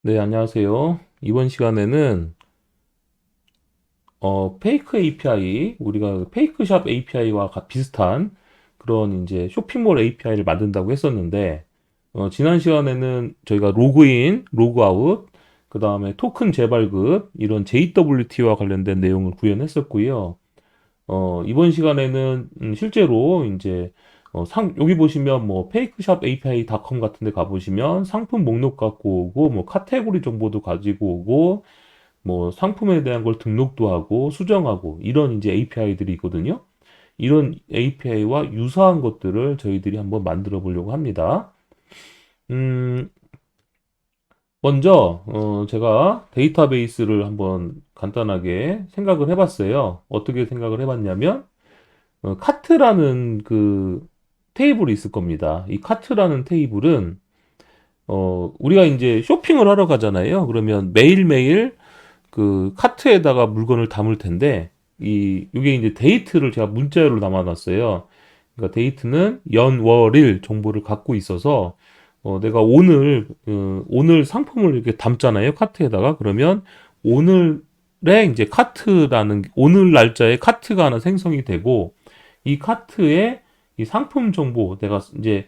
네, 안녕하세요. 이번 시간에는 페이크 API, 우리가 페이크샵 API와 비슷한 그런 이제 쇼핑몰 API를 만든다고 했었는데, 지난 시간에는 저희가 로그인, 로그아웃, 그 다음에 토큰 재발급, 이런 JWT와 관련된 내용을 구현했었고요. 이번 시간에는 실제로 이제 여기 보시면 뭐 페이크샵 API.com 같은 데 가보시면 상품 목록 갖고 오고 뭐 카테고리 정보도 가지고 오고 뭐 상품에 대한 걸 등록도 하고 수정하고 이런 이제 API들이 있거든요. 이런 API와 유사한 것들을 저희들이 한번 만들어 보려고 합니다. 음, 먼저 제가 데이터베이스를 한번 간단하게 생각을 해봤어요. 어떻게 생각을 해봤냐면 카트라는 그 테이블이 있을 겁니다. 이 카트라는 테이블은 우리가 이제 쇼핑을 하러 가잖아요. 그러면 매일매일 그 카트에다가 물건을 담을 텐데 이게 이제 데이트를 제가 문자로 담아놨어요. 그러니까 데이트는 연, 월, 일 정보를 갖고 있어서 내가 오늘 상품을 이렇게 담잖아요. 카트에다가. 그러면 오늘에 이제 카트라는 오늘 날짜에 카트가 하나 생성이 되고 이 카트에 이 상품 정보 내가 이제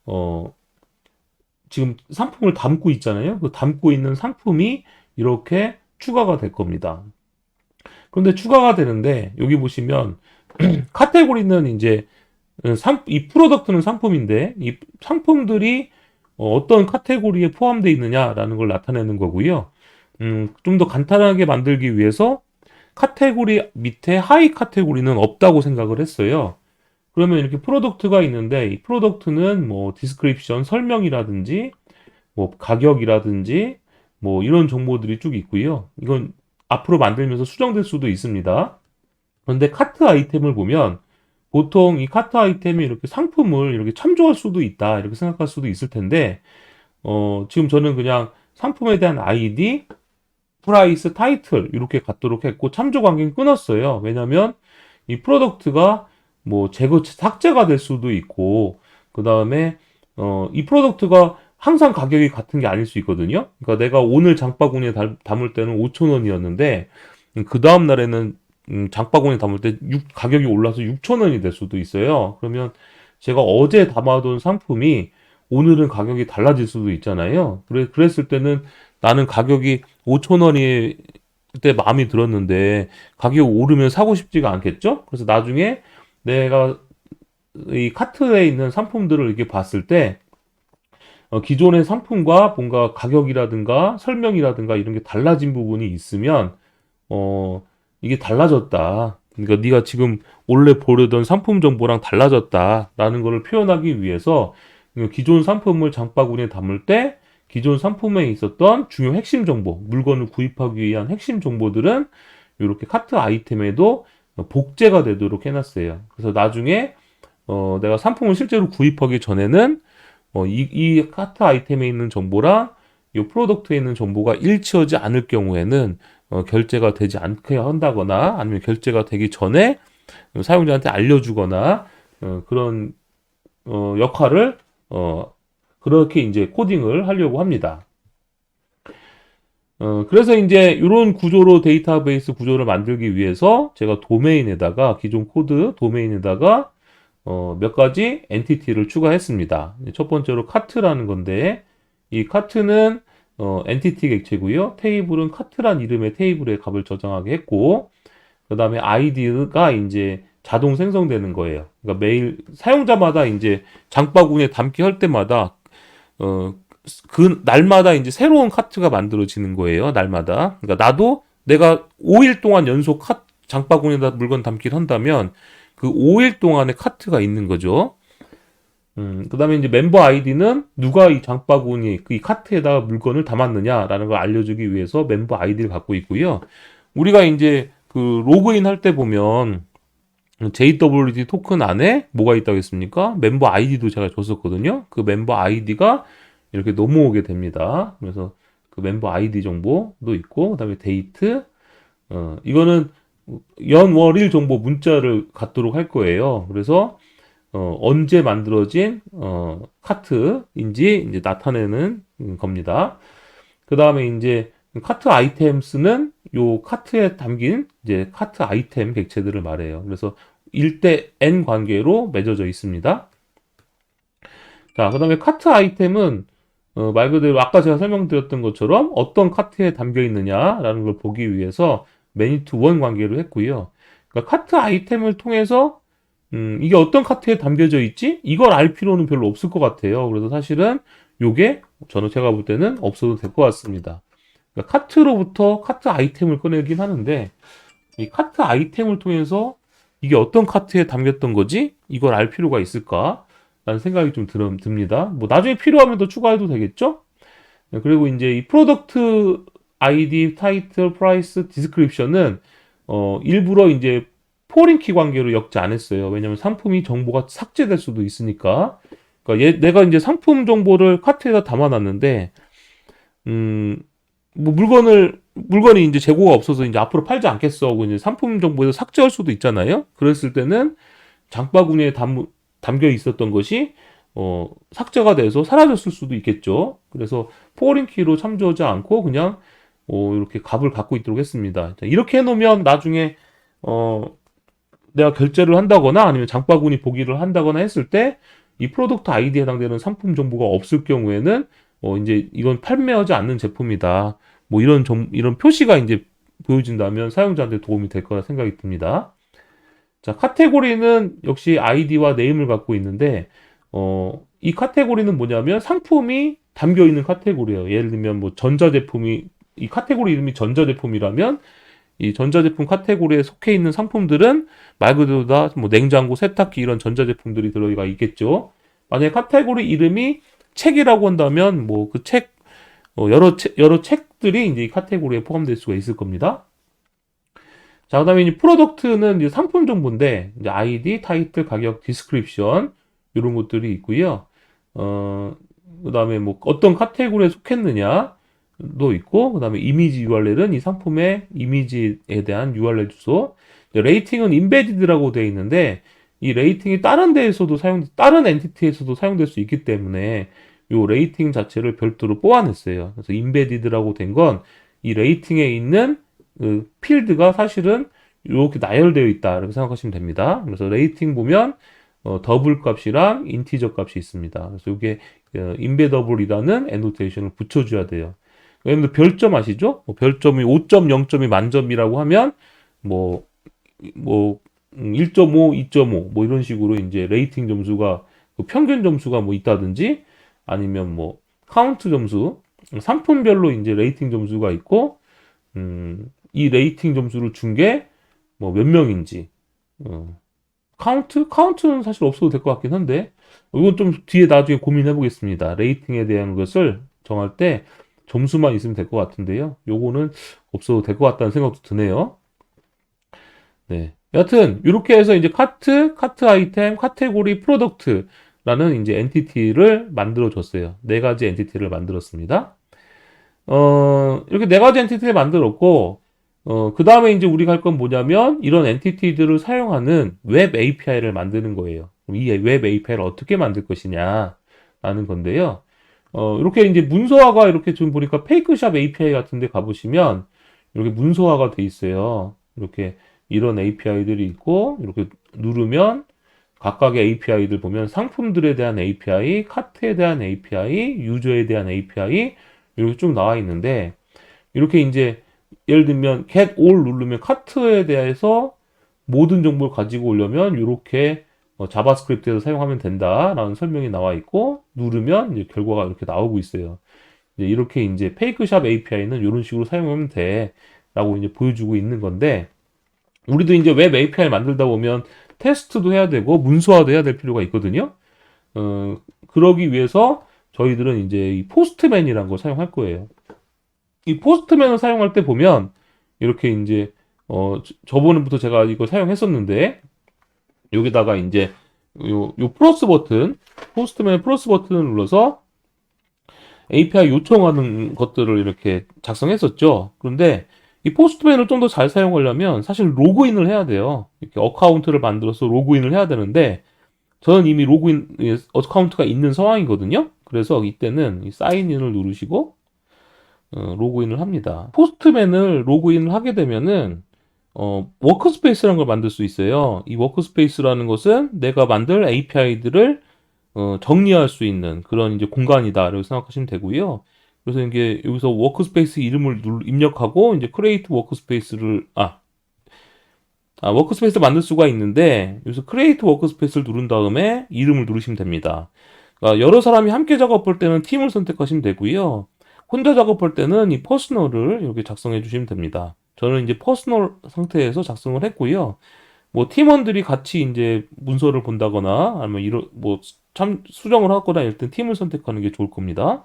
어 지금 상품을 담고 있잖아요. 그 담고 있는 상품이 이렇게 추가가 될 겁니다. 그런데 추가가 되는데 여기 보시면 카테고리는 이제 이 프로덕트는 상품인데 이 상품들이 어떤 카테고리에 포함되어 있느냐라는 걸 나타내는 거고요. 좀 더 간단하게 만들기 위해서 카테고리 밑에 하이 카테고리는 없다고 생각을 했어요. 그러면 이렇게 프로덕트가 있는데 이 프로덕트는 뭐 디스크립션 설명이라든지 뭐 가격이라든지 뭐 이런 정보들이 쭉 있고요. 이건 앞으로 만들면서 수정될 수도 있습니다. 그런데 카트 아이템을 보면 보통 이 카트 아이템이 이렇게 상품을 이렇게 참조할 수도 있다 이렇게 생각할 수도 있을 텐데 지금 저는 그냥 상품에 대한 아이디, 프라이스, 타이틀 이렇게 갖도록 했고 참조 관계는 끊었어요. 왜냐면 이 프로덕트가 뭐 삭제가 될 수도 있고 그 다음에 이 프로덕트가 항상 가격이 같은 게 아닐 수 있거든요. 그러니까 내가 오늘 장바구니에 담을 때는 5,000원이었는데 그 다음 날에는 장바구니에 담을 때 가격이 올라서 6,000원이 될 수도 있어요. 그러면 제가 어제 담아둔 상품이 오늘은 가격이 달라질 수도 있잖아요. 그랬을 때는 나는 가격이 5,000원이 그때 마음이 들었는데 가격이 오르면 사고 싶지가 않겠죠? 그래서 나중에 내가 이 카트에 있는 상품들을 이렇게 봤을 때 기존의 상품과 뭔가 가격이라든가 설명이라든가 이런 게 달라진 부분이 있으면 어 이게 달라졌다. 그러니까 네가 지금 원래 보려던 상품 정보랑 달라졌다라는 것을 표현하기 위해서 기존 상품을 장바구니에 담을 때 기존 상품에 있었던 중요 핵심 정보, 물건을 구입하기 위한 핵심 정보들은 이렇게 카트 아이템에도 복제가 되도록 해놨어요. 그래서 나중에 내가 상품을 실제로 구입하기 전에는 이 카트 아이템에 있는 정보랑 이 프로덕트에 있는 정보가 일치하지 않을 경우에는 결제가 되지 않게 한다거나 아니면 결제가 되기 전에 사용자한테 알려주거나 그런 역할을 그렇게 이제 코딩을 하려고 합니다. 그래서 이제 이런 구조로 데이터베이스 구조를 만들기 위해서 제가 도메인에다가 기존 코드 도메인에다가 몇 가지 엔티티를 추가했습니다. 첫 번째로 카트라는 건데 이 카트는 엔티티 객체고요. 테이블은 카트란 이름의 테이블에 값을 저장하게 했고 그 다음에 아이디가 이제 자동 생성되는 거예요. 그러니까 매일 사용자마다 이제 장바구니에 담기 할 때마다 어, 그 날마다 이제 새로운 카트가 만들어지는 거예요. 날마다. 그러니까 나도 내가 5일 동안 연속 장바구니에다 물건 담기를 한다면 그 5일 동안의 카트가 있는 거죠. 그 다음에 이제 멤버 아이디는 누가 이 장바구니, 이 카트에다가 물건을 담았느냐라는 걸 알려주기 위해서 멤버 아이디를 갖고 있고요. 우리가 이제 그 로그인 할 때 보면 JWT 토큰 안에 뭐가 있다고 했습니까? 멤버 아이디도 제가 줬었거든요. 그 멤버 아이디가 이렇게 넘어오게 됩니다. 그래서 그 멤버 아이디 정보도 있고, 그다음에 데이트, 이거는 연, 월, 일 정보 문자를 갖도록 할 거예요. 그래서 언제 만들어진 카트인지 이제 나타내는 겁니다. 그 다음에 이제 카트 아이템스는 요 카트에 담긴 이제 카트 아이템 객체들을 말해요. 그래서 1대 n 관계로 맺어져 있습니다. 자, 그 다음에 카트 아이템은 말 그대로 아까 제가 설명드렸던 것처럼 어떤 카트에 담겨 있느냐라는 걸 보기 위해서 매니 투 원 관계로 했고요. 그러니까 카트 아이템을 통해서 이게 어떤 카트에 담겨져 있지? 이걸 알 필요는 별로 없을 것 같아요. 그래서 사실은 요게 제가 볼 때는 없어도 될 것 같습니다. 그러니까 카트로부터 카트 아이템을 꺼내긴 하는데 이 카트 아이템을 통해서 이게 어떤 카트에 담겼던 거지? 이걸 알 필요가 있을까? 라는 생각이 좀 듭니다. 뭐 나중에 필요하면 더 추가해도 되겠죠? 그리고 이제 이 프로덕트 아이디, 타이틀, 프라이스, 디스크립션은 일부러 이제 포린키 관계로 엮지 않았어요. 왜냐면 상품이 정보가 삭제될 수도 있으니까. 그러니까 내가 이제 상품 정보를 카트에다 담아놨는데 뭐 물건이 이제 재고가 없어서 이제 앞으로 팔지 않겠어 하고 이제 상품 정보에서 삭제할 수도 있잖아요. 그랬을 때는 장바구니에 담겨 있었던 것이 삭제가 돼서 사라졌을 수도 있겠죠. 그래서 포린 키로 참조하지 않고 그냥 이렇게 값을 갖고 있도록 했습니다. 자, 이렇게 해놓으면 나중에 내가 결제를 한다거나 아니면 장바구니 보기를 한다거나 했을 때 이 프로덕트 아이디에 해당되는 상품 정보가 없을 경우에는 이제 이건 판매하지 않는 제품이다. 뭐 이런 표시가 이제 보여진다면 사용자한테 도움이 될 거라 생각이 듭니다. 자, 카테고리는 역시 아이디와 네임을 갖고 있는데, 이 카테고리는 뭐냐면 상품이 담겨 있는 카테고리예요. 예를 들면 뭐 이 카테고리 이름이 전자제품이라면 이 전자제품 카테고리에 속해 있는 상품들은 말 그대로 다 뭐 냉장고, 세탁기 이런 전자제품들이 들어가 있겠죠. 만약에 카테고리 이름이 책이라고 한다면 뭐 그 여러 책들이 이제 이 카테고리에 포함될 수가 있을 겁니다. 자, 그다음에 이제 프로덕트는 이제 상품 정보인데 이제 아이디, 타이틀, 가격, 디스크립션 이런 것들이 있고요. 그다음에 뭐 어떤 카테고리에 속했느냐도 있고, 그다음에 이미지 URL은 이 상품의 이미지에 대한 URL 주소. 레이팅은 인베디드라고 되어 있는데 이 레이팅이 다른 엔티티에서도 사용될 수 있기 때문에 요 레이팅 자체를 별도로 뽑아냈어요. 그래서 인베디드라고 된 건 이 레이팅에 있는 그 필드가 사실은 이렇게 나열되어 있다 이렇게 생각하시면 됩니다. 그래서 레이팅 보면 더블 값이랑 인티저 값이 있습니다. 그래서 이게 인베더블이라는 애노테이션을 붙여줘야 돼요. 여러분들 별점 아시죠? 별점이 5점, 0점이 만점이라고 하면 뭐 1.5, 2.5 뭐 이런 식으로 이제 레이팅 점수가 평균 점수가 뭐 있다든지 아니면 뭐 카운트 점수 상품별로 이제 레이팅 점수가 있고 이 레이팅 점수를 준 게 뭐 몇 명인지 카운트는 사실 없어도 될 것 같긴 한데 이건 좀 뒤에 나중에 고민해 보겠습니다. 레이팅에 대한 것을 정할 때 점수만 있으면 될 것 같은데요. 요거는 없어도 될 것 같다는 생각도 드네요. 네. 여하튼 이렇게 해서 이제 카트 아이템, 카테고리, 프로덕트라는 이제 엔티티를 만들어 줬어요. 네 가지 엔티티를 만들었습니다. 이렇게 네 가지 엔티티를 만들었고 그 다음에 이제 우리가 할 건 뭐냐면 이런 엔티티들을 사용하는 웹 API를 만드는 거예요. 이 웹 API를 어떻게 만들 것이냐 라는 건데요. 이렇게 이제 문서화가 이렇게 좀 보니까 페이크샵 API 같은 데 가보시면 이렇게 문서화가 돼 있어요. 이렇게 이런 API들이 있고 이렇게 누르면 각각의 API들 보면 상품들에 대한 API, 카트에 대한 API, 유저에 대한 API 이렇게 쭉 나와 있는데 이렇게 이제 예를 들면 get all 누르면 카트에 대해서 모든 정보를 가지고 오려면 이렇게 자바스크립트에서 사용하면 된다라는 설명이 나와 있고 누르면 이제 결과가 이렇게 나오고 있어요. 이렇게 이제 페이크샵 API는 이런 식으로 사용하면 돼라고 이제 보여주고 있는 건데 우리도 이제 웹 API를 만들다 보면 테스트도 해야 되고 문서화도 해야 될 필요가 있거든요. 그러기 위해서 저희들은 이제 이 포스트맨이라는 걸 사용할 거예요. 이 포스트맨을 사용할 때 보면 이렇게 이제 저번부터 제가 이거 사용했었는데 여기다가 이제 요 플러스 버튼 포스트맨 플러스 버튼을 눌러서 API 요청하는 것들을 이렇게 작성했었죠. 그런데 이 포스트맨을 좀 더 잘 사용하려면 사실 로그인을 해야 돼요. 이렇게 어카운트를 만들어서 로그인을 해야 되는데 저는 이미 로그인 어카운트가 있는 상황이거든요. 그래서 이때는 이 사인인을 누르시고 로그인을 합니다. 포스트맨을 로그인을 하게 되면은 워크스페이스라는 걸 만들 수 있어요. 이 워크스페이스라는 것은 내가 만들 API들을 정리할 수 있는 그런 이제 공간이다라고 생각하시면 되고요. 그래서 이게 여기서 워크스페이스 이름을 입력하고 이제 크리에이트 워크스페이스를 워크스페이스 만들 수가 있는데 여기서 크리에이트 워크스페이스를 누른 다음에 이름을 누르시면 됩니다. 그러니까 여러 사람이 함께 작업할 때는 팀을 선택하시면 되고요. 혼자 작업할 때는 이 퍼스널을 이렇게 작성해 주시면 됩니다. 저는 이제 퍼스널 상태에서 작성을 했고요. 뭐 팀원들이 같이 이제 문서를 본다거나 아니면 이런 뭐 참 수정을 하거나 이럴 땐 팀을 선택하는 게 좋을 겁니다.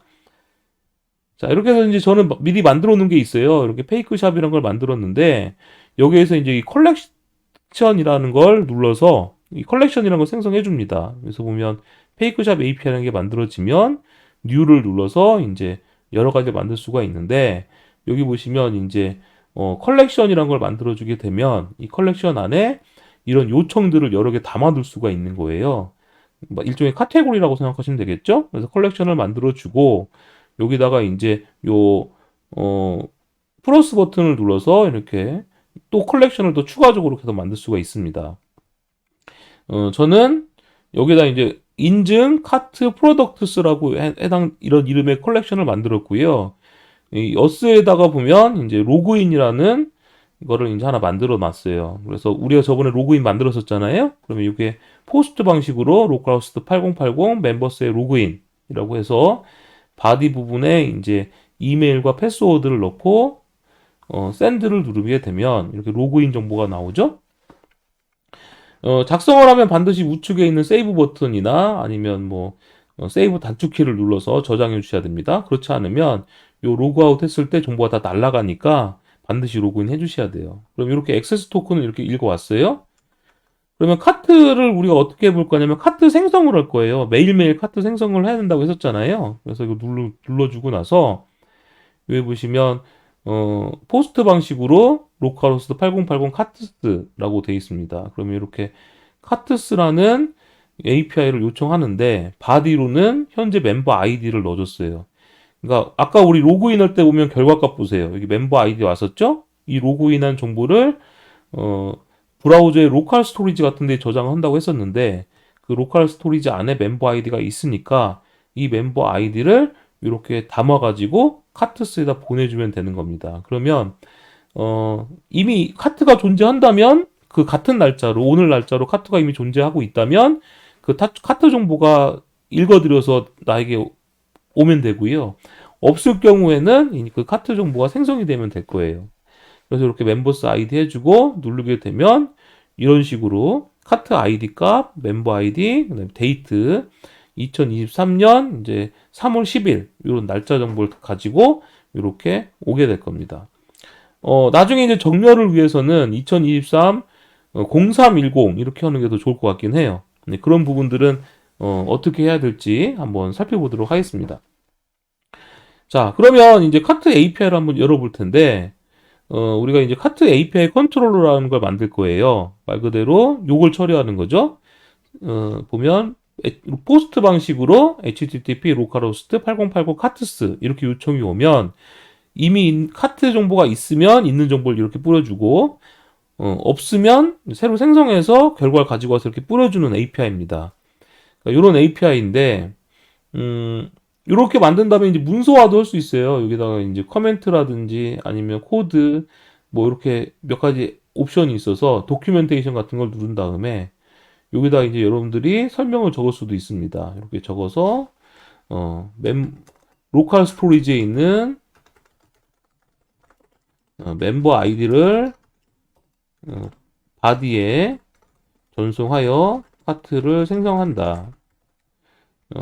자, 이렇게 해서 이제 저는 미리 만들어 놓은 게 있어요. 이렇게 페이크샵이라는 걸 만들었는데 여기에서 이제 이 컬렉션이라는 걸 눌러서 이 컬렉션이라는 걸 생성해 줍니다. 그래서 보면 페이크샵 API라는 게 만들어지면 뉴를 눌러서 이제 여러 가지 만들 수가 있는데 여기 보시면 이제 컬렉션이라는 걸 만들어 주게 되면 이 컬렉션 안에 이런 요청들을 여러 개 담아둘 수가 있는 거예요. 뭐 일종의 카테고리라고 생각하시면 되겠죠? 그래서 컬렉션을 만들어 주고 여기다가 이제 어, 플러스 버튼을 눌러서 이렇게 또 컬렉션을 더 추가적으로 계속 만들 수가 있습니다. 저는 여기다 이제 인증 카트 프로덕트스라고 해당 이런 이름의 컬렉션을 만들었고요. 이 어스에다가 보면 이제 로그인이라는 이거를 이제 하나 만들어 놨어요. 그래서 우리가 저번에 로그인 만들었었잖아요. 그러면 이게 포스트 방식으로 로컬호스트 8080 멤버스의 로그인이라고 해서 바디 부분에 이제 이메일과 패스워드를 넣고 샌드를 누르게 되면 이렇게 로그인 정보가 나오죠. 작성을 하면 반드시 우측에 있는 세이브 버튼이나 아니면 뭐 세이브 단축키를 눌러서 저장해 주셔야 됩니다. 그렇지 않으면 요 로그아웃 했을 때 정보가 다 날아가니까 반드시 로그인 해 주셔야 돼요. 그럼 이렇게 액세스 토큰을 이렇게 읽어왔어요. 그러면 카트를 우리가 어떻게 해볼 거냐면 카트 생성을 할 거예요. 매일매일 카트 생성을 해야 된다고 했었잖아요. 그래서 이거 눌러주고 나서 여기 보시면 포스트 방식으로 로컬호스트 8080 카트스라고 되어 있습니다. 그러면 이렇게 카트스라는 API를 요청하는데 바디로는 현재 멤버 아이디를 넣어줬어요. 그러니까 아까 우리 로그인할 때 보면 결과값 보세요. 여기 멤버 아이디 왔었죠? 이 로그인한 정보를 브라우저의 로컬 스토리지 같은 데 저장한다고 했었는데 그 로컬 스토리지 안에 멤버 아이디가 있으니까 이 멤버 아이디를 이렇게 담아가지고 카트스에다 보내주면 되는 겁니다. 그러면 이미 카트가 존재한다면 그 같은 날짜로 오늘 날짜로 카트가 이미 존재하고 있다면 그 카트 정보가 읽어드려서 나에게 오면 되고요. 없을 경우에는 그 카트 정보가 생성이 되면 될 거예요. 그래서 이렇게 멤버스 아이디 해주고 누르게 되면 이런 식으로 카트 아이디 값, 멤버 아이디, 그다음에 데이트 2023년 이제 3월 10일 이런 날짜 정보를 가지고 이렇게 오게 될 겁니다. 나중에 이제 정렬을 위해서는 2023 0310 이렇게 하는 게 더 좋을 것 같긴 해요. 네, 그런 부분들은 어떻게 해야 될지 한번 살펴보도록 하겠습니다. 자, 그러면 이제 카트 API를 한번 열어볼 텐데 우리가 이제 카트 API 컨트롤러라는 걸 만들 거예요. 말 그대로 요걸 처리하는 거죠. 보면 포스트 방식으로 http localhost 8080 카트스 이렇게 요청이 오면 이미 카트 정보가 있으면 있는 정보를 이렇게 뿌려주고 없으면 새로 생성해서 결과를 가지고 와서 이렇게 뿌려주는 API입니다. 그러니까 이런 API인데 이렇게 만든 다음에 이제 문서화도 할 수 있어요. 여기다가 이제 커멘트라든지 아니면 코드 뭐 이렇게 몇 가지 옵션이 있어서 도큐멘테이션 같은 걸 누른 다음에 여기다 이제 여러분들이 설명을 적을 수도 있습니다. 이렇게 적어서 로컬 스토리지에 있는 멤버 아이디를 바디에 전송하여 카트를 생성한다.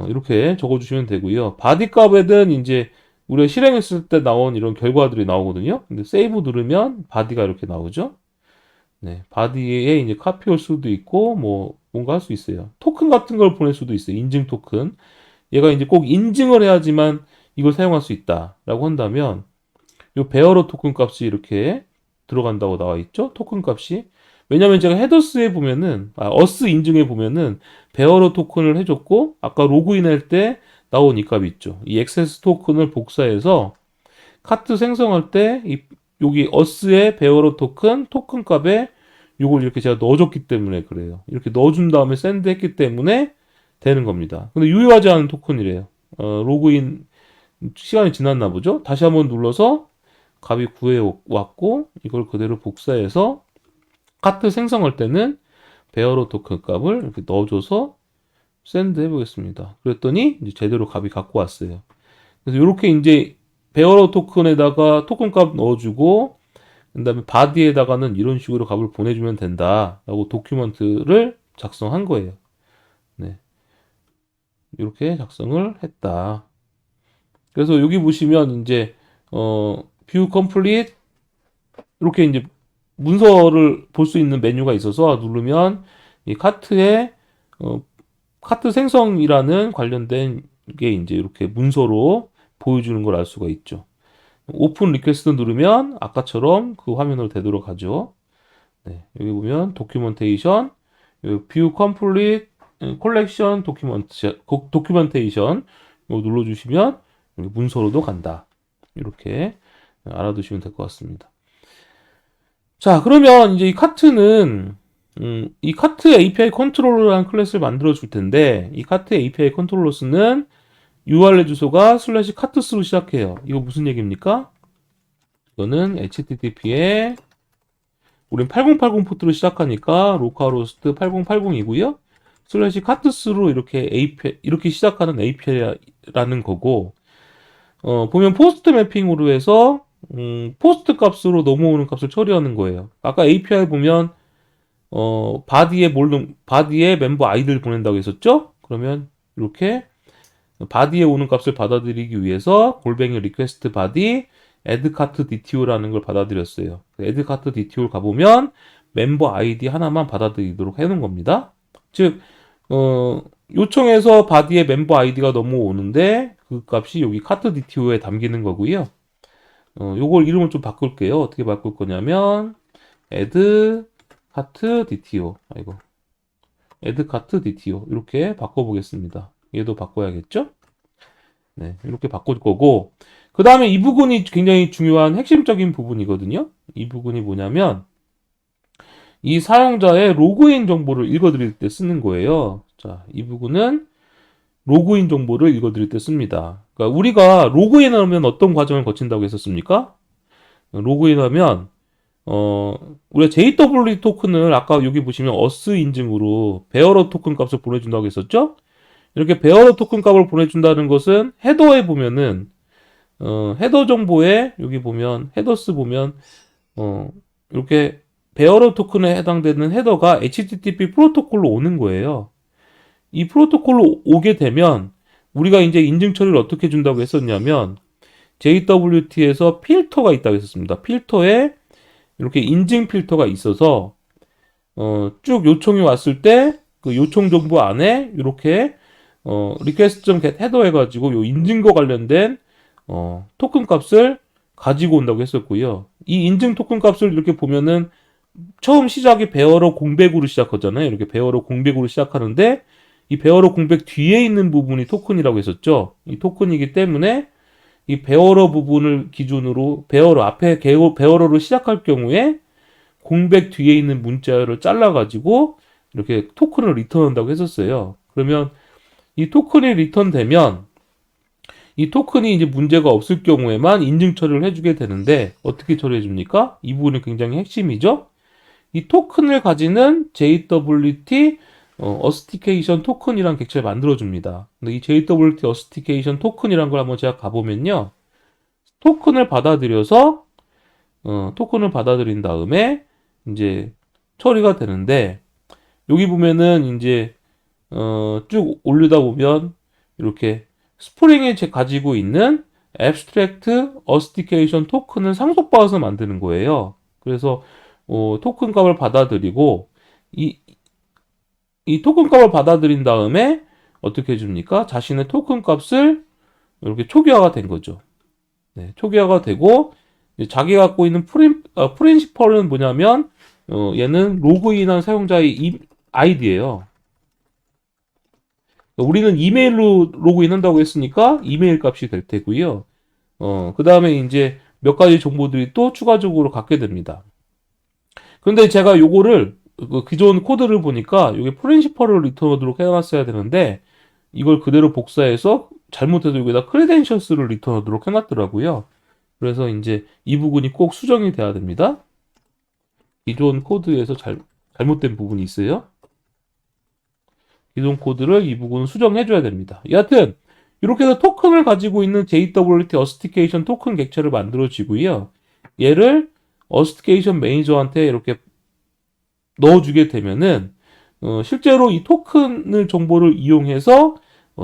이렇게 적어주시면 되고요. 바디 값에는 이제 우리가 실행했을 때 나온 이런 결과들이 나오거든요. 근데 세이브 누르면 바디가 이렇게 나오죠. 네, 바디에 이제 카피할 수도 있고 뭐 뭔가 할 수 있어요. 토큰 같은 걸 보낼 수도 있어요. 인증 토큰. 얘가 이제 꼭 인증을 해야지만 이걸 사용할 수 있다라고 한다면 요 베어러 토큰 값이 이렇게 들어간다고 나와 있죠. 토큰 값이. 왜냐면 제가 헤더스에 보면은 어스 인증에 보면은 베어러 토큰을 해줬고 아까 로그인할 때 나온 이 값이 있죠. 이 액세스 토큰을 복사해서 카트 생성할 때 여기 어스의 베어러 토큰 값에 요걸 이렇게 제가 넣어줬기 때문에 그래요. 이렇게 넣어준 다음에 샌드 했기 때문에 되는 겁니다. 근데 유효하지 않은 토큰이래요. 로그인 시간이 지났나 보죠? 다시 한번 눌러서 값이 구해 왔고 이걸 그대로 복사해서 카트 생성할 때는 베어러 토큰 값을 이렇게 넣어줘서 샌드 해보겠습니다. 그랬더니 이제 제대로 값이 갖고 왔어요. 그래서 이렇게 이제 베어러 토큰에다가 토큰 값 넣어주고 그다음에 바디에다가는 이런 식으로 값을 보내주면 된다라고 도큐먼트를 작성한 거예요. 네, 이렇게 작성을 했다. 그래서 여기 보시면 이제 view complete 이렇게 이제 문서를 볼 수 있는 메뉴가 있어서 누르면 이 카트에 카트 생성이라는 관련된 게 이제 이렇게 문서로 보여주는 걸 알 수가 있죠. 오픈 리퀘스트 누르면 아까처럼 그 화면으로 되도록 하죠. 네, 여기 보면 도큐멘테이션, 뷰 컴플릿 콜렉션 도큐멘테이션 이거 눌러주시면 여기 문서로도 간다. 이렇게 알아두시면 될 것 같습니다. 자, 그러면 이제 이 카트는 이 카트 API 컨트롤러라는 클래스를 만들어 줄 텐데 이 카트 API 컨트롤러스는 URL 주소가 슬래시 카트스로 시작해요. 이거 무슨 얘기입니까? 이거는 HTTP에 우린 8080 포트로 시작하니까 로컬호스트 8080이고요. 슬래시 카트스로 이렇게 API, 이렇게 시작하는 API라는 거고 보면 포스트 매핑으로 해서 포스트 값으로 넘어오는 값을 처리하는 거예요. 아까 API 보면 바디에 멤버 아이디를 보낸다고 했었죠? 그러면 이렇게 바디에 오는 값을 받아들이기 위해서 골뱅이 리퀘스트 바디 add cart DTO라는 걸 받아들였어요. add cart DTO를 가보면 멤버 아이디 하나만 받아들이도록 해놓은 겁니다. 즉 요청해서 바디에 멤버 아이디가 넘어오는데 그 값이 여기 카트 DTO에 담기는 거고요. 요걸 이름을 좀 바꿀게요. 어떻게 바꿀 거냐면 add cart DTO add cart DTO 이렇게 바꿔보겠습니다. 얘도 바꿔야겠죠? 네, 이렇게 바꿀 거고 그 다음에 이 부분이 굉장히 중요한 핵심적인 부분이거든요. 이 부분이 뭐냐면 이 사용자의 로그인 정보를 읽어드릴 때 쓰는 거예요. 자, 이 부분은 로그인 정보를 읽어드릴 때 씁니다. 그러니까 우리가 로그인하면 어떤 과정을 거친다고 했었습니까? 로그인하면 우리가 JWT 토큰을 아까 여기 보시면 어스 인증으로 베어러 토큰 값을 보내준다고 했었죠? 이렇게 베어러 토큰 값을 보내준다는 것은 헤더에 보면은 헤더 정보에 여기 보면 헤더스 보면 이렇게 베어러 토큰에 해당되는 헤더가 HTTP 프로토콜로 오는 거예요. 이 프로토콜로 오게 되면 우리가 이제 인증 처리를 어떻게 준다고 했었냐면 JWT에서 필터가 있다고 했었습니다. 필터에 이렇게 인증 필터가 있어서 쭉 요청이 왔을 때 그 요청 정보 안에 이렇게 request.get 헤더 해가지고 요 인증과 관련된 토큰 값을 가지고 온다고 했었고요. 이 인증 토큰 값을 이렇게 보면은 처음 시작이 베어러 공백으로 시작하잖아요. 이렇게 베어러 공백으로 시작하는데 이 베어러 공백 뒤에 있는 부분이 토큰이라고 했었죠. 이 토큰이기 때문에 이 베어러 부분을 기준으로 베어러 앞에 베어러로 시작할 경우에 공백 뒤에 있는 문자를 잘라가지고 이렇게 토큰을 리턴한다고 했었어요. 그러면 이 토큰이 리턴되면 이 토큰이 이제 문제가 없을 경우에만 인증 처리를 해주게 되는데 어떻게 처리해 줍니까? 이 부분이 굉장히 핵심이죠. 이 토큰을 가지는 JWT 어스티케이션 토큰이라는 객체를 만들어 줍니다. 근데 이 JWT 어스티케이션 토큰이라는 걸 한번 제가 가보면요. 토큰을 받아들인 다음에 이제 처리가 되는데 여기 보면은 이제 쭉 올리다 보면 이렇게 스프링이 가지고 있는 abstract authentication 토큰을 상속받아서 만드는 거예요. 그래서 토큰 값을 받아들이고 이 토큰 값을 받아들인 다음에 어떻게 해줍니까? 자신의 토큰 값을 이렇게 초기화가 된 거죠. 네, 초기화가 되고 자기가 갖고 있는 프린시펄은 뭐냐면 얘는 로그인한 사용자의 아이디예요. 우리는 이메일로 로그인한다고 했으니까 이메일 값이 될 테고요. 그 다음에 이제 몇 가지 정보들이 또 추가적으로 갖게 됩니다. 근데 제가 요거를 그 기존 코드를 보니까 이게 프린시퍼를 리턴하도록 해놨어야 되는데 이걸 그대로 복사해서 잘못해서 여기다 크레덴셜스를 리턴하도록 해놨더라고요. 그래서 이제 이 부분이 꼭 수정이 돼야 됩니다. 기존 코드에서 잘못된 부분이 있어요. 기존 코드를 이 부분 수정해줘야 됩니다. 여하튼 이렇게 해서 토큰을 가지고 있는 JWT 어스티케이션 토큰 객체를 만들어지고요. 얘를 어스티케이션 매니저한테 이렇게 넣어주게 되면은 실제로 이 토큰을 정보를 이용해서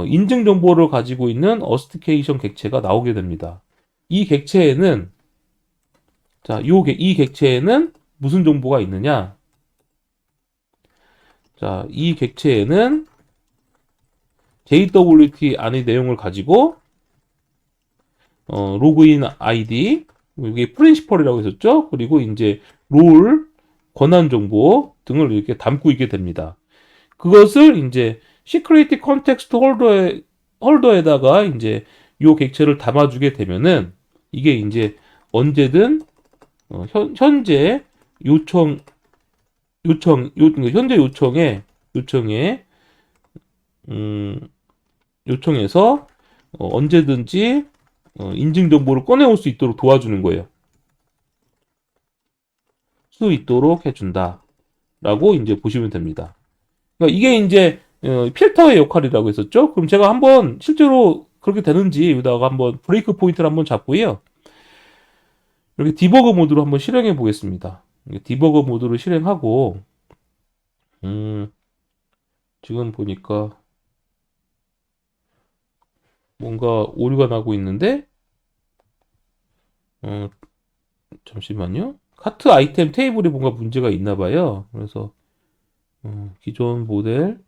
인증 정보를 가지고 있는 어스티케이션 객체가 나오게 됩니다. 이 객체에는 이 객체에는 무슨 정보가 있느냐? 자, 이 객체에는 JWT 안의 내용을 가지고 로그인 아이디, 이게 프린시펄이라고 했었죠. 그리고 이제 롤, 권한 정보 등을 이렇게 담고 있게 됩니다. 그것을 이제 시크릿 컨텍스트 홀더에다가 이제 요 객체를 담아주게 되면은 이게 이제 언제든 현재 현재 음, 요청해서 언제든지 인증 정보를 꺼내올 수 있도록 도와주는 거예요. 수 있도록 해준다. 라고 이제 보시면 됩니다. 그러니까 이게 이제 필터의 역할이라고 했었죠. 그럼 제가 한번 실제로 그렇게 되는지 여기다가 한번 브레이크 포인트를 한번 잡고요. 이렇게 디버그 모드로 한번 실행해 보겠습니다. 디버그 모드로 실행하고 지금 보니까 뭔가 오류가 나고 있는데 잠시만요. 카트 아이템 테이블에 뭔가 문제가 있나 봐요. 그래서 기존 모델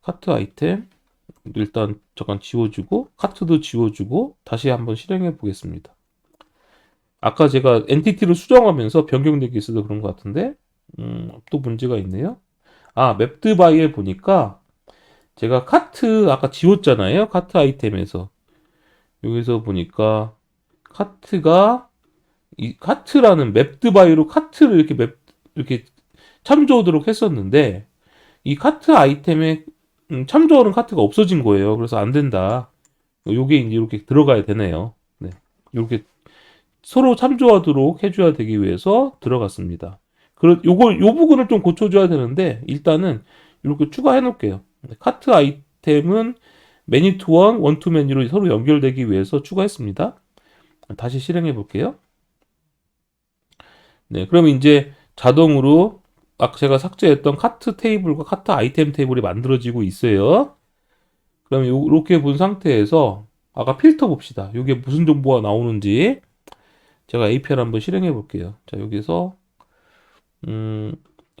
카트 아이템 일단 잠깐 지워주고 카트도 지워주고 다시 한번 실행해 보겠습니다. 아까 제가 엔티티를 수정하면서 변경되기 있어서 그런 것 같은데 또 문제가 있네요. 맵드 바이에 보니까 제가 카트 아까 지웠잖아요. 카트 아이템에서 여기서 보니까 카트가 이 카트라는 맵드 바이로 카트를 이렇게 참조하도록 했었는데 이 카트 아이템에 참조하는 카트가 없어진 거예요. 그래서 안 된다. 요게 이제 이렇게 들어가야 되네요. 네. 이렇게 서로 참조하도록 해줘야 되기 위해서 들어갔습니다. 요 부분을 좀 고쳐줘야 되는데, 일단은 이렇게 추가해 놓을게요. 카트 아이템은 매니 투 원, 원 투 매니로 서로 연결되기 위해서 추가했습니다. 다시 실행해 볼게요. 네, 그럼 이제 자동으로 아까 제가 삭제했던 카트 테이블과 카트 아이템 테이블이 만들어지고 있어요. 그럼 이렇게 본 상태에서 아까 필터 봅시다. 이게 무슨 정보가 나오는지 제가 API를 한번 실행해 볼게요. 자, 여기서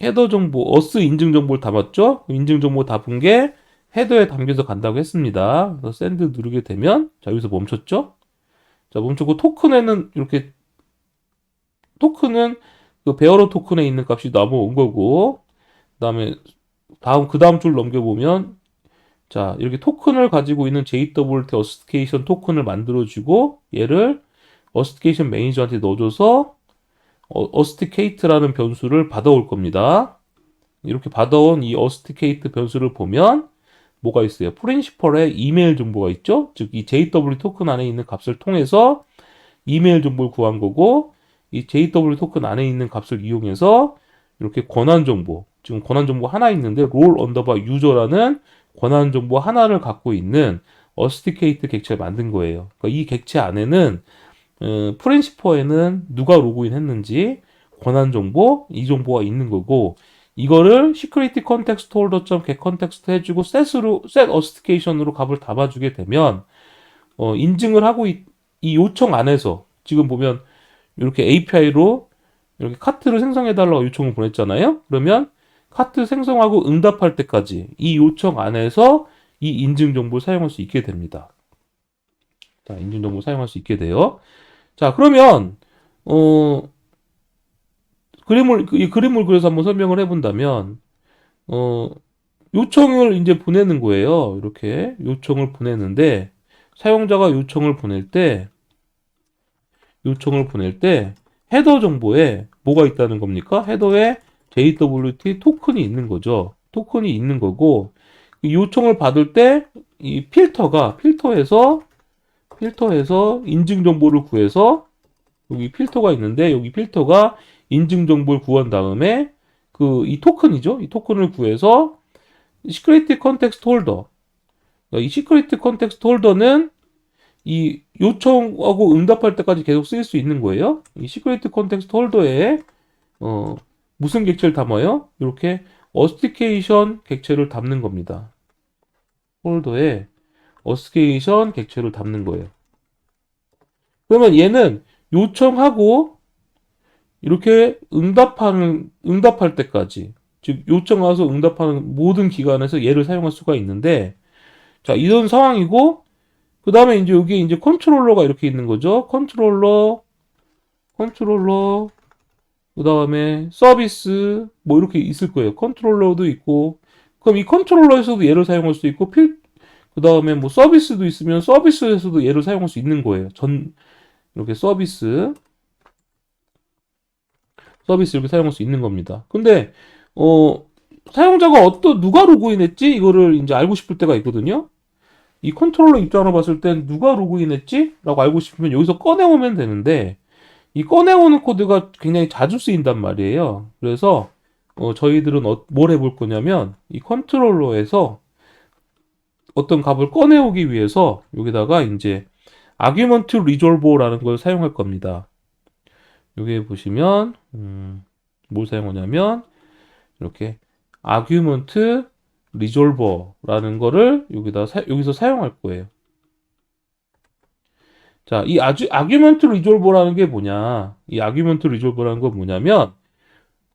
헤더 정보, 어스 인증 정보를 담았죠? 인증 정보 담은 게 헤더에 담겨서 간다고 했습니다. 그래서 샌드 누르게 되면 자, 여기서 멈췄죠? 자, 멈췄고 토큰에는 이렇게 토큰은 그 베어러 토큰에 있는 값이 넘어온 거고 그다음에 그 다음 줄 넘겨보면 자, 이렇게 토큰을 가지고 있는 JWT 어스티케이션 토큰을 만들어주고 얘를 어스티케이션 매니저한테 넣어줘서 어스티케이트라는 변수를 받아올 겁니다. 이렇게 받아온 이 어스티케이트 변수를 보면 뭐가 있어요? 프린시펄의 이메일 정보가 있죠? 즉, 이 JW 토큰 안에 있는 값을 통해서 이메일 정보를 구한 거고 이 JW 토큰 안에 있는 값을 이용해서 이렇게 권한 정보, 지금 권한 정보 하나 있는데 롤 언더바 유저라는 권한 정보 하나를 갖고 있는 어스티케이트 객체를 만든 거예요. 그러니까 이 객체 안에는 프린시퍼에는 누가 로그인 했는지 권한 정보, 이 정보가 있는 거고 이거를 security context holder get context 해주고 set authentication으로 값을 담아주게 되면 인증을 하고 이 요청 안에서 지금 보면 이렇게 API로 이렇게 카트를 생성해달라고 요청을 보냈잖아요. 그러면 카트 생성하고 응답할 때까지 이 요청 안에서 이 인증 정보를 사용할 수 있게 됩니다. 자, 인증 정보 사용할 수 있게 돼요. 자, 그러면 이 그림을 그래서 한번 설명을 해본다면 요청을 이제 보내는 거예요. 이렇게 요청을 보내는데 사용자가 요청을 보낼 때 헤더 정보에 뭐가 있다는 겁니까? 헤더에 JWT 토큰이 있는 거죠. 토큰이 있는 거고, 이 요청을 받을 때 이 필터에서 인증 정보를 구해서, 여기 필터가 있는데 여기 필터가 인증 정보를 구한 다음에 이 토큰이죠. 이 토큰을 구해서 시크릿 컨텍스트 홀더. 이 시크릿 컨텍스트 홀더는 이 요청하고 응답할 때까지 계속 쓰일 수 있는 거예요. 이 시크릿 컨텍스트 홀더에 무슨 객체를 담아요? 이렇게 어스티케이션 객체를 담는 겁니다. 홀더에 어스티케이션 객체를 담는 거예요. 그러면 얘는 요청하고 이렇게 응답할 때까지, 즉 요청 와서 응답하는 모든 기간에서 얘를 사용할 수가 있는데, 자, 이런 상황이고, 그 다음에 이제 여기 이제 컨트롤러가 이렇게 있는 거죠. 컨트롤러, 그 다음에 서비스, 뭐 이렇게 있을 거예요. 컨트롤러도 있고, 그럼 이 컨트롤러에서도 얘를 사용할 수 있고, 그 다음에 뭐 서비스도 있으면 서비스에서도 얘를 사용할 수 있는 거예요. 이렇게 서비스 이렇게 사용할 수 있는 겁니다. 근데, 사용자가 누가 로그인했지? 이거를 이제 알고 싶을 때가 있거든요. 이 컨트롤러 입장으로 봤을 땐 누가 로그인했지? 라고 알고 싶으면 여기서 꺼내오면 되는데, 이 꺼내오는 코드가 굉장히 자주 쓰인단 말이에요. 그래서 저희들은 뭘 해볼 거냐면 이 컨트롤러에서 어떤 값을 꺼내오기 위해서 여기다가 이제 argument resolver라는 걸 사용할 겁니다. 여기 보시면 뭘 사용하냐면 이렇게 argument resolver라는 거를 여기서 사용할 거예요. 자, 이 argument resolver라는 게 뭐냐? 이 argument resolver라는 건 뭐냐면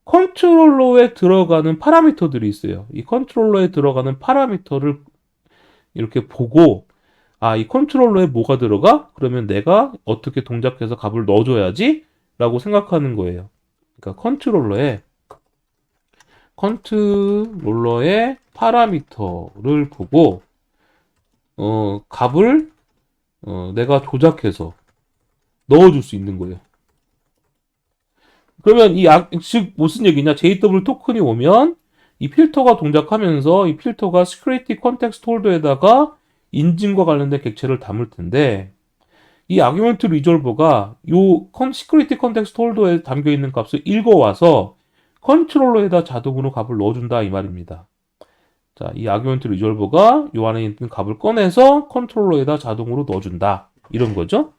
컨트롤러에 들어가는 파라미터들이 있어요. 이 컨트롤러에 들어가는 파라미터를 이렇게 보고, 이 컨트롤러에 뭐가 들어가? 그러면 내가 어떻게 동작해서 값을 넣어줘야지? 라고 생각하는 거예요. 그러니까 컨트롤러의 파라미터를 보고, 값을 내가 조작해서 넣어줄 수 있는 거예요. 그러면 즉 무슨 얘기냐? JW 토큰이 오면 이 필터가 동작하면서 이 필터가 security context holder에다가 인증과 관련된 객체를 담을 텐데, 이 argument resolver가 요 security context holder에 담겨 있는 값을 읽어와서 컨트롤러에다 자동으로 값을 넣어준다 이 말입니다. 자, 이 argument resolver가 요 안에 있는 값을 꺼내서 컨트롤러에다 자동으로 넣어준다 이런 거죠.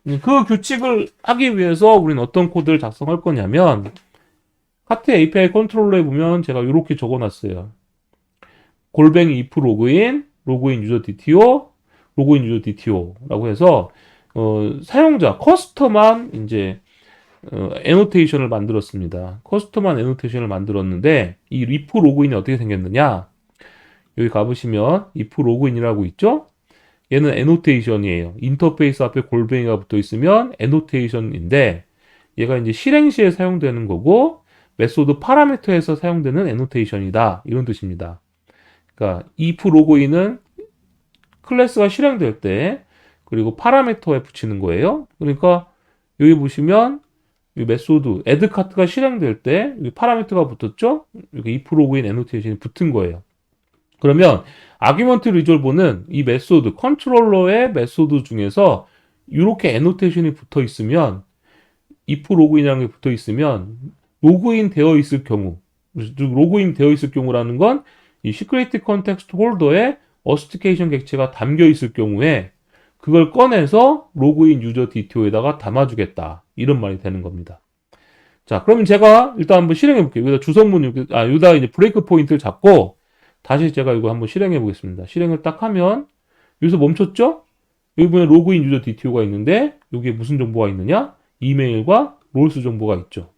그 규칙을 하기 위해서 우리는 어떤 코드를 작성할 거냐면, 카트 API 컨트롤러에 보면 제가 이렇게 적어놨어요. 골뱅이 if 로그인 유저 DTO, 로그인 유저 DTO라고 해서 사용자 커스텀한 이제 애노테이션을 만들었습니다. 커스텀한 애노테이션을 만들었는데 이 if 로그인이 어떻게 생겼느냐? 여기 가보시면 if 로그인이라고 있죠? 얘는 애노테이션이에요. 인터페이스 앞에 골뱅이가 붙어 있으면 애노테이션인데, 얘가 이제 실행 시에 사용되는 거고 메소드 파라미터에서 사용되는 애노테이션이다 이런 뜻입니다. 그러니까 if 로그인은 클래스가 실행될 때 그리고 파라미터에 붙이는 거예요. 그러니까 여기 보시면 이 메소드 add 카트가 실행될 때 여기 파라미터가 붙었죠? 여기 if 로그인 애노테이션이 붙은 거예요. 그러면 argument resolver는 이 메소드 컨트롤러의 메소드 중에서 이렇게 애노테이션이 붙어 있으면, if 로그인이라는 게 붙어 있으면 로그인 되어 있을 경우, 즉 로그인 되어 있을 경우라는 건 이 시크릿 컨텍스트 홀더에 어스티케이션 객체가 담겨 있을 경우에 그걸 꺼내서 로그인 유저 DTO에다가 담아주겠다 이런 말이 되는 겁니다. 자, 그러면 제가 일단 한번 실행해 볼게요. 여기다 이제 브레이크 포인트를 잡고 다시 제가 이거 한번 실행해 보겠습니다. 실행을 딱 하면 여기서 멈췄죠? 여기 보면 로그인 유저 DTO가 있는데 여기에 무슨 정보가 있느냐? 이메일과 롤스 정보가 있죠.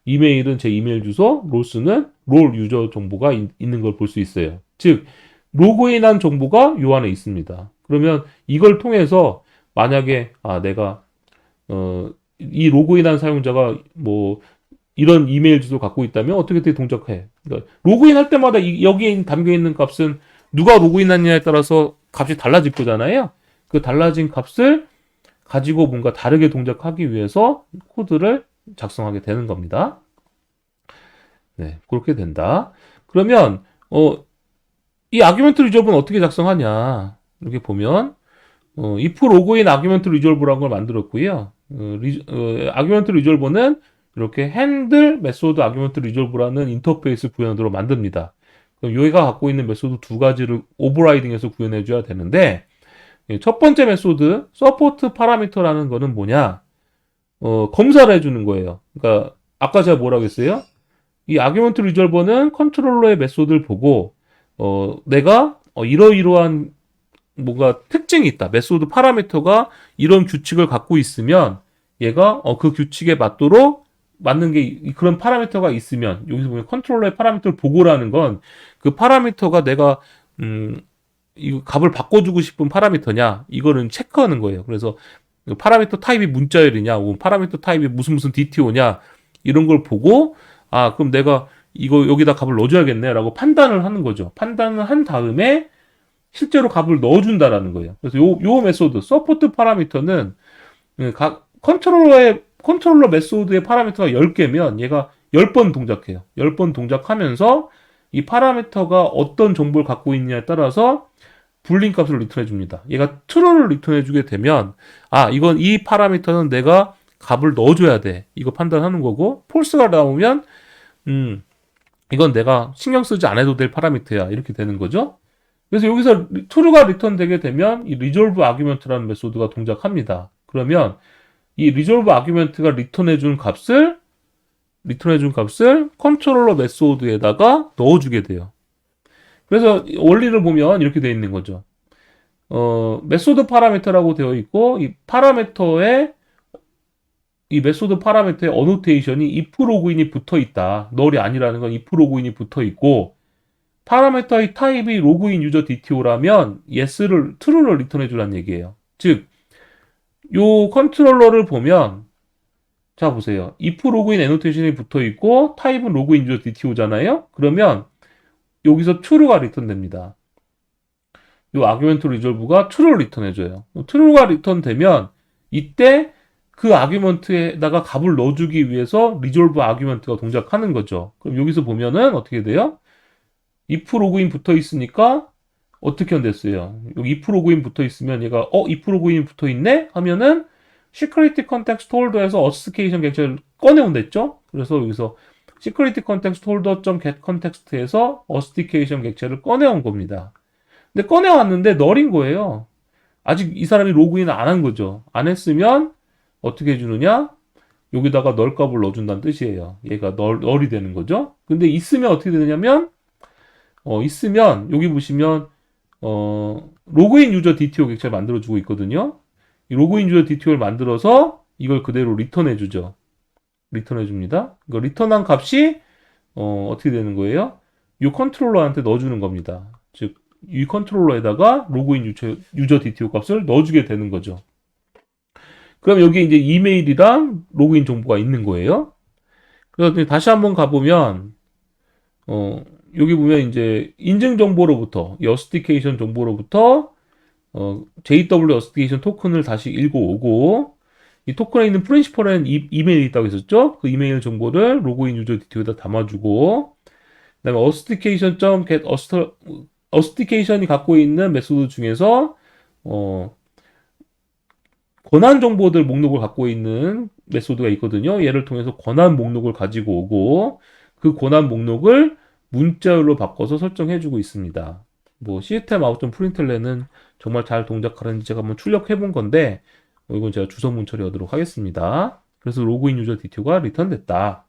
이메일은 제 이메일 주소, 롤스는 롤 유저 정보가 있는 걸 볼 수 있어요. 즉 로그인한 정보가 요 안에 있습니다. 그러면 이걸 통해서 만약에 내가 이 로그인한 사용자가 뭐 이런 이메일 주소 갖고 있다면 어떻게 동작해? 그러니까 로그인할 때마다 여기에 담겨 있는 값은 누가 로그인했냐에 따라서 값이 달라질 거잖아요. 그 달라진 값을 가지고 뭔가 다르게 동작하기 위해서 코드를 작성하게 되는 겁니다. 네, 그렇게 된다. 그러면 이 아규먼트 리졸브는 어떻게 작성하냐? 이렇게 보면 if 로그인 아규먼트 리졸브라는 걸 만들었고요. 아규먼트 리졸버는 이렇게 핸들 메소드 아규먼트 리졸브라는 인터페이스 구현으로 만듭니다. 그럼 여기가 갖고 있는 메소드 두 가지를 오버라이딩해서 구현해 줘야 되는데 첫 번째 메소드 서포트 파라미터라는 거는 뭐냐? 검사를 해주는 거예요. 그러니까 아까 제가 뭐라고 했어요? 이 아규먼트 리졸버는 컨트롤러의 메소드를 보고 내가 이러이러한 뭔가 특징이 있다. 메소드 파라미터가 이런 규칙을 갖고 있으면 얘가 그 규칙에 맞도록 맞는 게 그런 파라미터가 있으면 여기서 보면 컨트롤러의 파라미터를 보고라는 건 그 파라미터가 내가 이 값을 바꿔주고 싶은 파라미터냐 이거는 체크하는 거예요. 그래서 파라미터 타입이 문자열이냐 혹은 파라미터 타입이 무슨 DTO냐 이런 걸 보고 그럼 내가 이거 여기다 값을 넣어줘야겠네 라고 판단을 하는 거죠. 판단을 한 다음에 실제로 값을 넣어준다라는 거예요. 그래서 요 메소드 서포트 파라미터는 컨트롤러 메소드의 파라미터가 10개면 얘가 10번 동작해요. 10번 동작하면서 이 파라미터가 어떤 정보를 갖고 있느냐에 따라서 불린 값을 리턴해 줍니다. 얘가 true를 리턴해 주게 되면 이건 이 파라미터는 내가 값을 넣어줘야 돼. 이거 판단하는 거고 false가 나오면 이건 내가 신경 쓰지 않아도 될 파라미터야. 이렇게 되는 거죠. 그래서 여기서 true가 리턴되게 되면 이 resolve argument라는 메소드가 동작합니다. 그러면 이 resolve argument가 리턴해 준 값을 컨트롤러 메소드에다가 넣어주게 돼요. 그래서 원리를 보면 이렇게 되어 있는 거죠. 메소드 파라미터라고 되어 있고 이 메소드 파라미터의 어노테이션이 if 로그인이 붙어 있다. 널이 아니라는 건 if 로그인이 붙어 있고 파라미터의 타입이 로그인 유저 DTO라면 true를 리턴해 주라는 얘기예요. 즉, 요 컨트롤러를 보면 자 보세요. if 로그인 애노테이션이 붙어 있고 타입은 로그인 유저 DTO잖아요. 그러면 여기서 true가 리턴됩니다. 요 아규먼트 리졸브가 true를 리턴해줘요. true가 리턴되면 이때 그 아규먼트에다가 값을 넣어주기 위해서 리졸브 아규먼트가 동작하는 거죠. 그럼 여기서 보면은 어떻게 돼요? if 로그인 붙어 있으니까 어떻게 한댔어요? 여기 if 로그인 붙어 있으면 얘가 if 로그인이 붙어 있네? 하면은 security context holder에서 authentication 객체를 꺼내온댔죠? 그래서 여기서 security context holder.get context에서 authentication 객체를 꺼내온 겁니다. 근데 꺼내왔는데 널인 거예요. 아직 이 사람이 로그인을 안 한 거죠. 안 했으면 어떻게 해주느냐? 여기다가 널 값을 넣어준다는 뜻이에요. 얘가 널이 되는 거죠. 근데 있으면 어떻게 되냐면 있으면 여기 보시면 로그인 유저 DTO 객체를 만들어주고 있거든요. 이 로그인 유저 DTO를 만들어서 이걸 그대로 리턴해 주죠. 리턴해 줍니다. 이거 리턴한 값이 어떻게 되는 거예요? 이 컨트롤러한테 넣어주는 겁니다. 즉, 이 컨트롤러에다가 로그인 유저 DTO 값을 넣어주게 되는 거죠. 그럼 여기 이제 이메일이랑 로그인 정보가 있는 거예요. 그래서 다시 한번 가보면 여기 보면 이제 인증 정보로부터 이 어스티케이션 정보로부터 JW 어스티케이션 토큰을 다시 읽어오고 이 토큰에 있는 프린시펄에는 이메일이 있다고 했었죠. 그 이메일 정보를 로그인 유저 디테일에다 담아주고 그다음에 authentication.get 어스티케이션이 갖고 있는 메소드 중에서 권한 정보들 목록을 갖고 있는 메소드가 있거든요. 얘를 통해서 권한 목록을 가지고 오고 그 권한 목록을 문자열로 바꿔서 설정해주고 있습니다. 뭐 시스템 아웃 프린틀레는 정말 잘 동작하는지 제가 한번 출력해 본 건데 이건 제가 주소문 처리하도록 하겠습니다. 그래서 로그인 유저 DTO가 리턴됐다.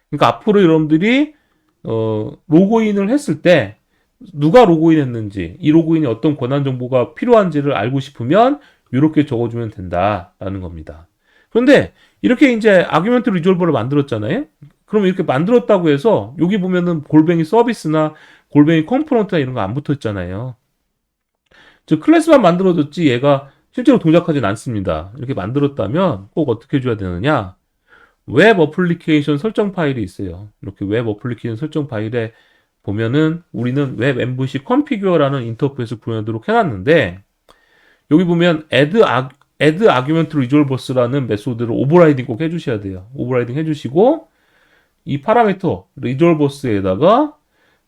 그러니까 앞으로 여러분들이 로그인을 했을 때 누가 로그인했는지 이 로그인이 어떤 권한 정보가 필요한지를 알고 싶으면 이렇게 적어주면 된다라는 겁니다. 그런데 이렇게 이제 아규먼트 리졸버를 만들었잖아요. 그럼 이렇게 만들었다고 해서 여기 보면은 골뱅이 서비스나 골뱅이 컴포넌트나 이런 거 안 붙어 있잖아요. 즉 클래스만 만들어졌지 얘가 실제로 동작하진 않습니다. 이렇게 만들었다면 꼭 어떻게 해줘야 되느냐? 웹 어플리케이션 설정 파일이 있어요. 이렇게 웹 어플리케이션 설정 파일에 보면은 우리는 웹 MVC configure라는 인터페이스 구현하도록 해놨는데 여기 보면 add argument resolvers라는 메소드를 오버라이딩 꼭 해주셔야 돼요. 오버라이딩 해주시고 이 파라미터 resolvers에다가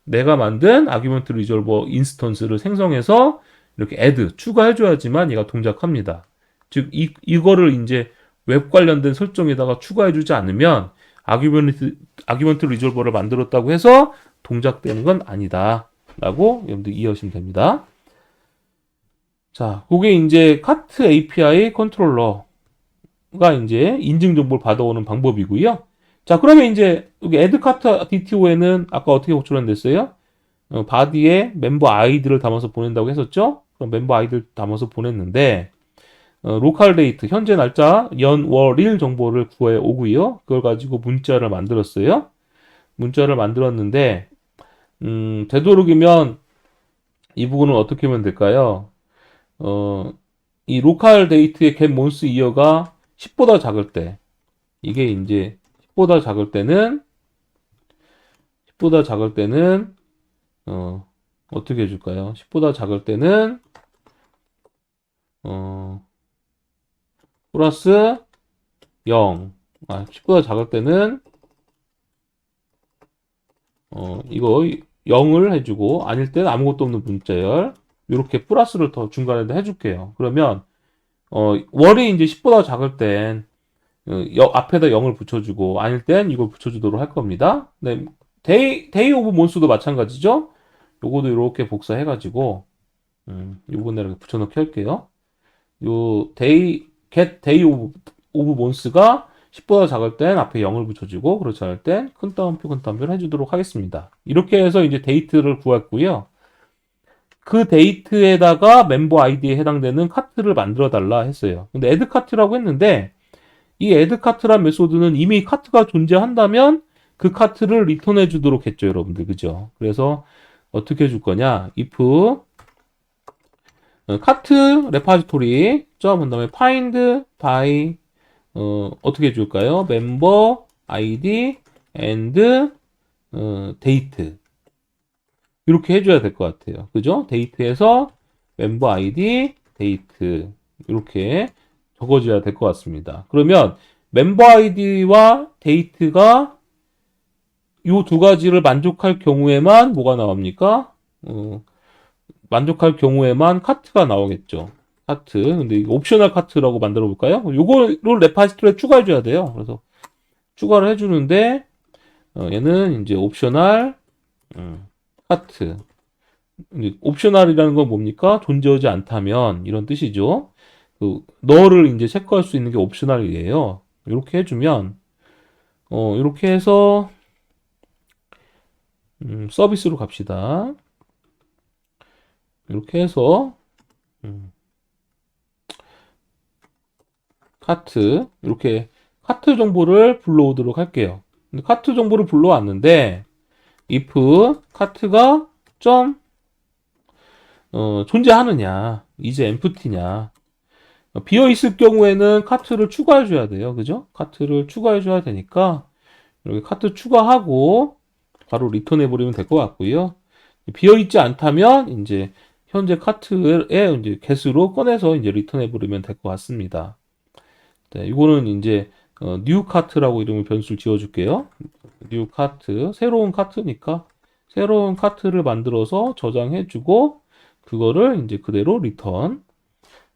내가 만든 argument resolver 인스턴스를 생성해서 이렇게 add 추가해줘야지만 얘가 동작합니다. 즉 이거를 이제 웹 관련된 설정에다가 추가해주지 않으면 argument resolver를 만들었다고 해서 동작되는 건 아니다. 라고 여러분들 이해하시면 됩니다. 자, 그게 이제 카트 API 컨트롤러가 이제 인증 정보를 받아오는 방법이고요. 자, 그러면 이제 여기 add cart DTO에는 아까 어떻게 호출됐어요? 바디에 멤버 아이디를 담아서 보낸다고 했었죠? 그럼 멤버 아이디를 담아서 보냈는데 로컬 데이트 현재 날짜 연, 월, 일 정보를 구해 오고요. 그걸 가지고 문자를 만들었어요. 문자를 만들었는데 되도록이면 이 부분은 어떻게 하면 될까요? 이 로컬 데이트의 get month year가 10보다 작을 때 이게 이제 10보다 작을 때는 어떻게 해줄까요? 10보다 작을 때는 플러스 0 10보다 작을 때는 이거 0을 해주고 아닐 때는 아무것도 없는 문자열 이렇게 플러스를 더 중간에다 해줄게요. 그러면 월이 이제 10보다 작을 땐 앞에다 0을 붙여주고 아닐 땐 이걸 붙여주도록 할 겁니다. 네, 데이 오브 몬스도 마찬가지죠. 요거도 이렇게 복사해가지고 요거 내가 붙여넣기 할게요. 요 get day 오브 몬스가 10보다 작을 땐 앞에 0을 붙여주고 그렇지 않을 땐 큰 따옴표를 해주도록 하겠습니다. 이렇게 해서 이제 데이트를 구했고요. 그 데이트에다가 멤버 아이디에 해당되는 카트를 만들어 달라 했어요. 근데 add 카트라고 했는데 이 add 카트란 메소드는 이미 카트가 존재한다면 그 카트를 리턴해 주도록 했죠, 여러분들. 그죠? 그래서 어떻게 해줄 거냐? if 카트 레파지토리 점 다음에 find by 어떻게 해줄까요? member id and date 이렇게 해줘야 될 것 같아요. 그죠? 데이트에서 member id date 이렇게 적어줘야 될 것 같습니다. 그러면 member id와 date가 이 두 가지를 만족할 경우에만 뭐가 나옵니까? 만족할 경우에만 카트가 나오겠죠. 카트. 근데 이거 옵셔널 카트라고 만들어 볼까요? 요거를 레파지토리에 추가해 줘야 돼요. 그래서 추가를 해 주는데 얘는 이제 옵셔널 카트. 옵셔널이라는 건 뭡니까? 존재하지 않다면 이런 뜻이죠. 너를 이제 체크할 수 있는 게 옵셔널이에요. 이렇게 해주면 이렇게 해서 서비스로 갑시다. 이렇게 해서 카트 이렇게 카트 정보를 불러오도록 할게요. 근데 카트 정보를 불러왔는데 if 카트가 점 존재하느냐 이제 empty냐 비어 있을 경우에는 카트를 추가해 줘야 돼요. 그죠? 카트를 추가해 줘야 되니까 이렇게 카트 추가하고 바로 리턴해 버리면 될 것 같고요. 비어 있지 않다면 이제 현재 카트에 이제 get으로 꺼내서 이제 리턴해 버리면 될 것 같습니다. 네, 이거는 이제 new 카트라고 이름을 변수를 지어 줄게요. new 카트 새로운 카트니까 새로운 카트를 만들어서 저장해 주고 그거를 이제 그대로 리턴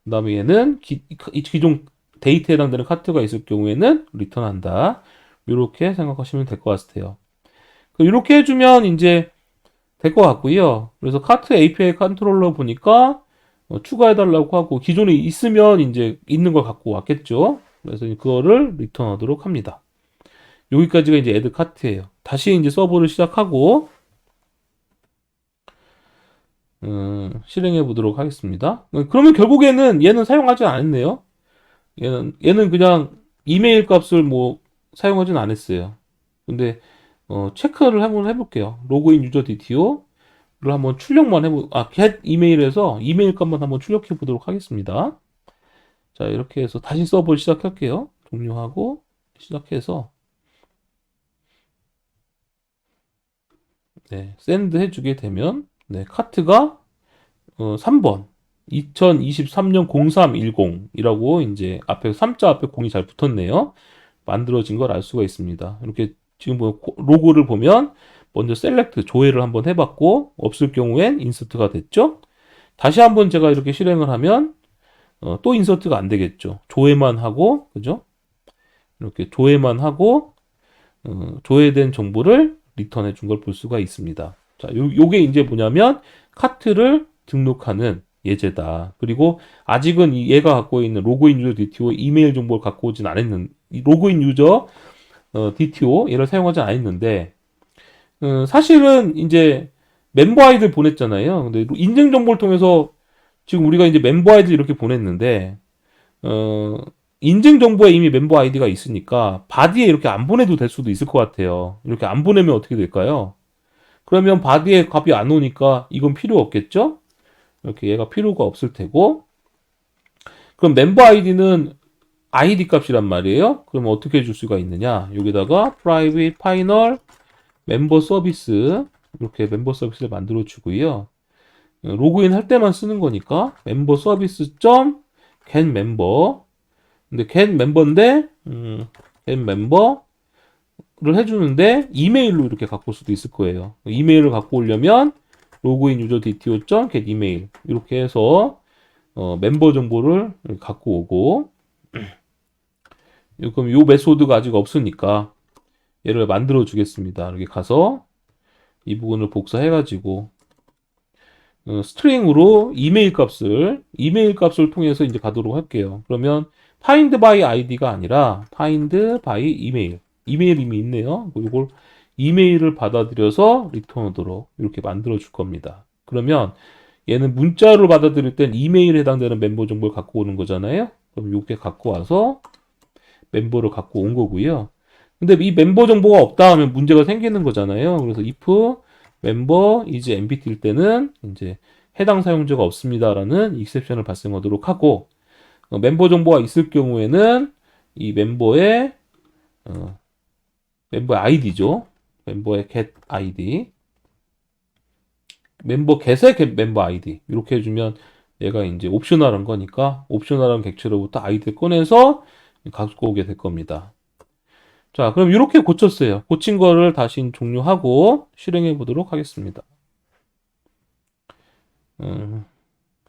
그 다음에 얘는 기존 데이트에 해당되는 카트가 있을 경우에는 리턴한다. 이렇게 생각하시면 될 것 같아요. 이렇게 해주면 이제 될 것 같고요. 그래서 카트 API 컨트롤러 보니까 추가해달라고 하고 기존에 있으면 이제 있는 걸 갖고 왔겠죠. 그래서 그거를 리턴하도록 합니다. 여기까지가 이제 add 카트예요. 다시 이제 서버를 시작하고 실행해 보도록 하겠습니다. 그러면 결국에는 얘는 사용하지 않았네요. 얘는 그냥 이메일 값을 뭐 사용하진 않았어요. 근데 체크를 한번 해볼게요. 로그인 유저 DTO를 한번 출력만 get 이메일에서 이메일 값만 한번 출력해 보도록 하겠습니다. 자, 이렇게 해서 다시 서버를 시작할게요. 종료하고 시작해서 네, 샌드 해주게 되면, 네, 카트가 3번. 2023년 0310이라고 이제 앞에 3자 앞에 0이 잘 붙었네요. 만들어진 걸 알 수가 있습니다. 이렇게 지금 로고를 보면 먼저 셀렉트 조회를 한번 해봤고 없을 경우엔 인서트가 됐죠. 다시 한번 제가 이렇게 실행을 하면 또 인서트가 안 되겠죠. 조회만 하고 그죠? 이렇게 조회만 하고 조회된 정보를 리턴해 준 걸 볼 수가 있습니다. 자, 요게 이제 뭐냐면 카트를 등록하는 예제다. 그리고 아직은 얘가 갖고 있는 로그인 유저 DTO 이메일 정보를 갖고 오진 않았는 로그인 유저 DTO 얘를 사용하지 않았는데 사실은 이제 멤버 아이들 보냈잖아요. 근데 인증 정보를 통해서 지금 우리가 이제 멤버 아이들 이렇게 보냈는데 인증 정보에 이미 멤버 아이디가 있으니까 바디에 이렇게 안 보내도 될 수도 있을 것 같아요. 이렇게 안 보내면 어떻게 될까요? 그러면 바디에 값이 안 오니까 이건 필요 없겠죠? 이렇게 얘가 필요가 없을 테고 그럼 멤버 아이디는 아이디 값이란 말이에요. 그럼 어떻게 해줄 수가 있느냐? 여기다가 private final 멤버 서비스 이렇게 멤버 서비스를 만들어 주고요. 로그인 할 때만 쓰는 거니까 멤버 서비스 점 get member 근데 get 멤버인데 get member를 해주는데 이메일로 이렇게 갖고 올 수도 있을 거예요. 이메일을 갖고 오려면 로그인 유저 dto 점 get 이메일 이렇게 해서 멤버 정보를 갖고 오고 그럼 요 메소드가 아직 없으니까 얘를 만들어 주겠습니다. 여기 가서 이 부분을 복사해가지고 스트링으로 이메일 값을 통해서 이제 가도록 할게요. 그러면 find by id가 아니라 find by 이메일. 이메일 이미 있네요. 이걸 이메일을 받아들여서 리턴하도록 이렇게 만들어 줄 겁니다. 그러면 얘는 문자로 받아들일 땐 이메일에 해당되는 멤버 정보를 갖고 오는 거잖아요. 그럼 이렇게 갖고 와서 멤버를 갖고 온 거고요. 근데 이 멤버 정보가 없다 하면 문제가 생기는 거잖아요. 그래서 if 멤버 is empty일 때는 이제 해당 사용자가 없습니다라는 익셉션을 발생하도록 하고 멤버 정보가 있을 경우에는 이 멤버의 멤버 아이디죠. 멤버의 get id 멤버 get의 get 멤버 아이디 이렇게 해주면 얘가 이제 옵셔널한 거니까 옵셔널한 객체로부터 아이디를 꺼내서 갖고 오게 될 겁니다. 자, 그럼 이렇게 고쳤어요. 고친 거를 다시 종료하고 실행해 보도록 하겠습니다.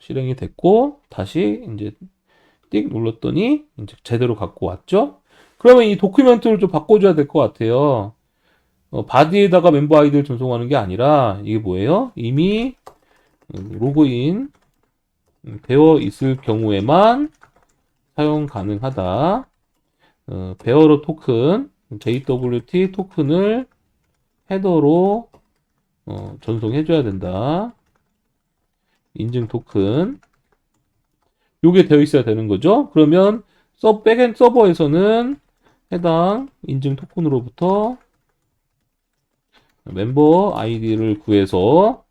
실행이 됐고 다시 이제 띡 눌렀더니 이제 제대로 갖고 왔죠. 그러면 이 도큐멘트를 좀 바꿔줘야 될 것 같아요. 바디에다가 멤버 아이디를 전송하는 게 아니라 이게 뭐예요? 이미 로그인 되어 있을 경우에만 사용 가능하다. 베어러 토큰 JWT 토큰을 헤더로 전송해줘야 된다. 인증 토큰 요게 되어 있어야 되는 거죠. 그러면 백엔드 서버에서는 해당 인증 토큰으로부터 멤버 아이디를 구해서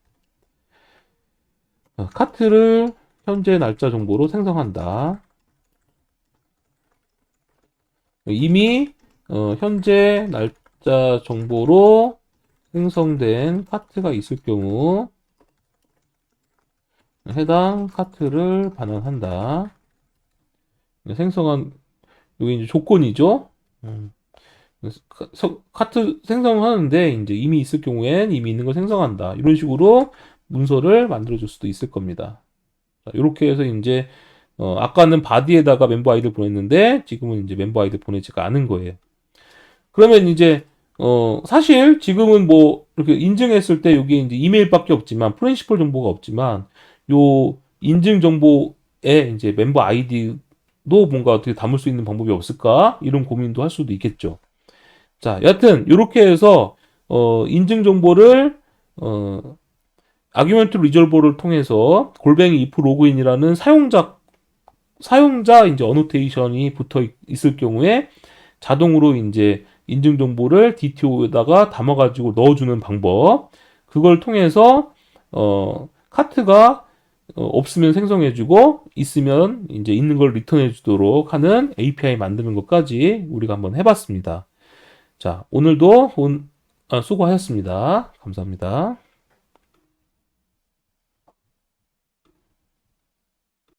카트를 현재 날짜 정보로 생성한다. 이미 현재 날짜 정보로 생성된 카트가 있을 경우 해당 카트를 반환한다. 생성한 여기 이제 조건이죠. 카트 생성하는데 이제 이미 있을 경우엔 이미 있는 걸 생성한다. 이런 식으로 문서를 만들어 줄 수도 있을 겁니다. 자, 이렇게 해서 이제 아까는 바디에다가 멤버 아이디를 보냈는데 지금은 이제 멤버 아이디를 보내지가 않은 거예요. 그러면 이제 사실 지금은 뭐 이렇게 인증했을 때 여기 이제 이메일밖에 없지만 프린시플 정보가 없지만 요 인증 정보에 이제 멤버 아이디도 뭔가 어떻게 담을 수 있는 방법이 없을까? 이런 고민도 할 수도 있겠죠. 자, 여하튼 이렇게 해서 인증 정보를 아규먼트 리졸버를 통해서 골뱅이 if 로그인이라는 사용자 이제 어노테이션이 붙어 있을 경우에 자동으로 이제 인증 정보를 DTO에다가 담아가지고 넣어주는 방법. 그걸 통해서 카트가 없으면 생성해주고 있으면 이제 있는 걸 리턴해주도록 하는 API 만드는 것까지 우리가 한번 해봤습니다. 자, 오늘도 수고하셨습니다. 감사합니다.